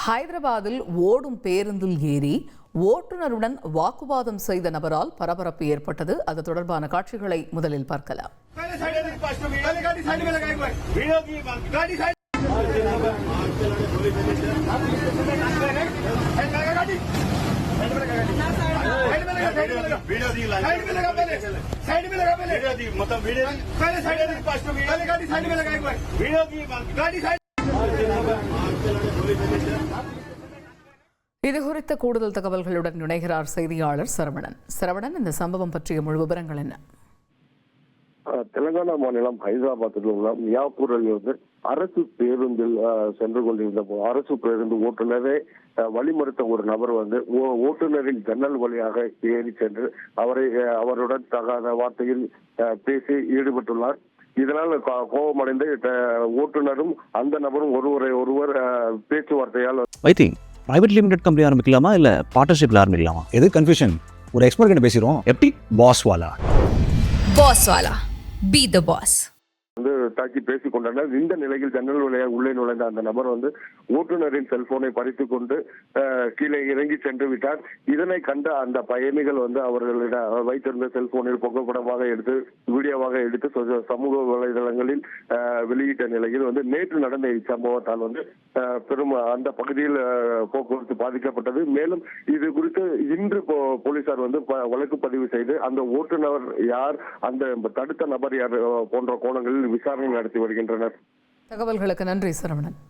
ஹைதராபாத்தில் ஓடும் பேருந்தில் ஏறி ஓட்டுநருடன் வாக்குவாதம் செய்த நபரால் பரபரப்பு ஏற்பட்டது. அது தொடர்பான காட்சிகளை முதலில் பார்க்கலாம். இது குறித்த கூடுதல் தகவல்களுடன் இணைகிறார் செய்தியாளர் சரவணன். இந்த சம்பவம் பற்றிய முழு விவரங்கள் என்ன? தெலங்கானா மாநிலம் ஹைதராபாத்தில் உள்ள மியாப்பூரில் இருந்து அரசு பேருந்தில் சென்று கொண்டிருந்த அரசு பேருந்து ஓட்டுநரை வழிமறுத்த ஒரு நபர் ஓட்டுநரின் ஜன்னல் வழியாக ஏறி சென்று அவருடன் தகாத வார்த்தையில் பேசி ஈடுபட்டுள்ளார். இதனால் கோபமடைந்து ஓட்டுநரும் அந்த நபரும் ஒருவர் பேச்சுவார்த்தையால் பிரைவேட் லிமிடெட் கம்பெனி ஆரம்பிக்கலாமா இல்ல பார்ட்னர்ஷிப்ல ஆரம்பிக்கலாமா? எது கன்ஃபியூஷன்? ஒரு எக்ஸ்பர்ட் கிட்ட பேசிரோம். எப்படி பாஸ் வாலா பி தி பாஸ் தாக்கி பேசிக் கொண்டனர். இந்த நிலையில் ஜன்னல் வழியாக உள்ளே நுழைந்த அந்த நபர் ஓட்டுநரின் செல்போனை பறித்துக் கொண்டு கீழே இறங்கி சென்று விட்டார். இதனை கண்ட அந்த பயணிகள் அவர்களிடம் வைத்திருந்த செல்போனில் புகைப்படமாக எடுத்து வீடியோவாக எடுத்து சமூக வலைதளங்களில் வெளியிட்ட நிலையில் நேற்று நடந்த இச்சம்பவத்தால் பெரும் அந்த பகுதியில் போக்குவரத்து பாதிக்கப்பட்டது. மேலும் இது குறித்து இன்று போலீசார் வழக்கு பதிவு செய்து அந்த ஓட்டுநர் யார், அந்த தடுத்த நபர் யார் போன்ற கோணங்களில் விசாரணை நடத்தி வருகின்றனர். தகவல்களுக்கு நன்றி சரவணன்.